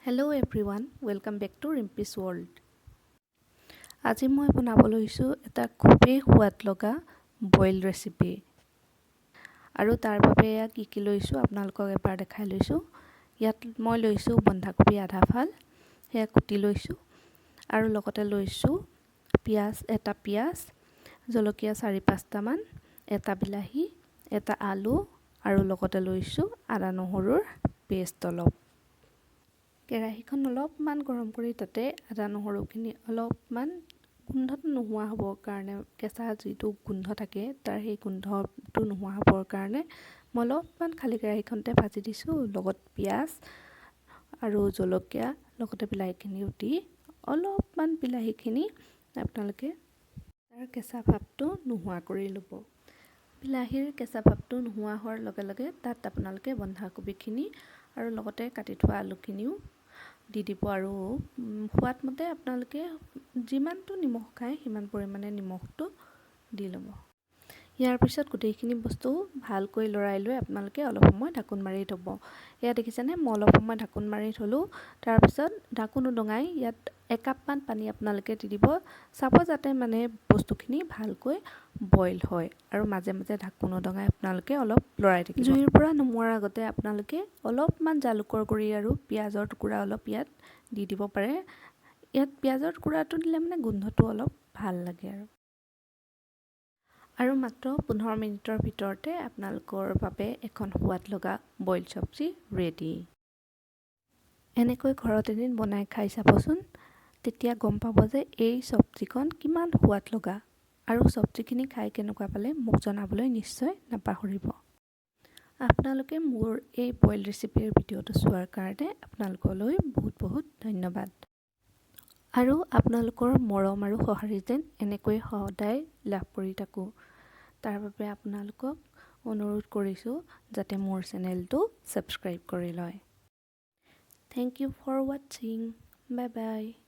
Hello everyone, welcome back to Rimpi's World. আজি মই বনাব লৈছো এটা খুবেই সোৱাদ লগা বইল ৰেচিপি। আৰু তাৰ বাবে কি লৈছো আপোনালোকক এবাৰ দেখাই লৈছো। ইয়াত মই লৈছো বন্ধাকবি আধা ফাল, হেয়া কুটি লৈছো আৰু লগতে লৈছো এটা পিয়াজ, জলকীয়া 4-5টা মান, এটা বিলাহী, এটা আলু আৰু লগতে লৈছো আদা নহৰুৰ পেষ্ট অলপ। কেৰাহীখন অলপমান গৰম কৰি তাতে আদা নহৰুখিনি অলপমান গোন্ধটো নোহোৱা হ'বৰ কাৰণে, কেঁচা যিটো গোন্ধ থাকে তাৰ সেই গোন্ধটো নোহোৱা হ'বৰ কাৰণে মই অলপমান খালি কেৰাহীখনতে ভাজি দিছো। লগত পিয়াজ আৰু জলকীয়া লগতে বিলাহীখিনিও দি অলপমান বিলাহীখিনি আপোনালোকে তাৰ কেঁচা ভাৱটো নোহোৱা কৰি ল'ব। বিলাহীৰ কেঁচা ভাৱটো নোহোৱা হোৱাৰ লগে লগে তাত আপোনালোকে বন্ধাকবিখিনি আৰু লগতে কাটি থোৱা আলুখিনিও দি দিব আৰু সোৱাদ মতে আপোনালোকে যিমানটো নিমখ খায় সিমান পৰিমাণে নিমখটো দি ল'ব। ইয়াৰ পিছত গোটেইখিনি বস্তু ভালকৈ লৰাই লৈ আপোনালোকে অলপ সময় ঢাকোন মাৰি থ'ব। এয়া দেখিছেনে, মই অলপ সময় ঢাকোন মাৰি থ'লোঁ। তাৰ পিছত ঢাকোন উদঙাই ইয়াত 1 কাপমান পানী আপোনালোকে দি দিব। চাব যাতে মানে বস্তুখিনি ভালকৈ বইল হয় আৰু মাজে মাজে ঢাকোন উদঙাই আপোনালোকে অলপ লৰাই থাকিব। জুইৰ পৰা নমোৱাৰ আগতে আপোনালোকে অলপমান জালুকৰ গুড়ি আৰু পিয়াজৰ টুকুৰা অলপ ইয়াত দি দিব পাৰে। ইয়াত পিয়াজৰ টুকুৰাটো দিলে মানে গোন্ধটো অলপ ভাল লাগে আৰু মাত্ৰ 15 মিনিটৰ ভিতৰতে আপোনালোকৰ বাবে এখন সোৱাদ লগা বইল চব্জি ৰেডি। এনেকৈ ঘৰত এদিন বনাই খাই চাবচোন, তেতিয়া গম পাব যে এই চব্জিখন কিমান সোৱাদ লগা। আৰু চব্জিখিনি খাই কেনেকুৱা পালে মোক জনাবলৈ নিশ্চয় নাপাহৰিব। আপোনালোকে মোৰ এই বইল ৰেচিপিৰ ভিডিঅ'টো চোৱাৰ কাৰণে আপোনালোকলৈ বহুত বহুত ধন্যবাদ। আৰু আপোনালোকৰ মৰম আৰু সঁহাৰি যেন এনেকৈ সদায় লাভ কৰি থাকোঁ, তাৰ বাবে আপোনালোকক অনুৰোধ কৰিছোঁ যাতে মোৰ চেনেলটো ছাবস্ক্ৰাইব কৰি লয়। Thank you for watching. Bye bye.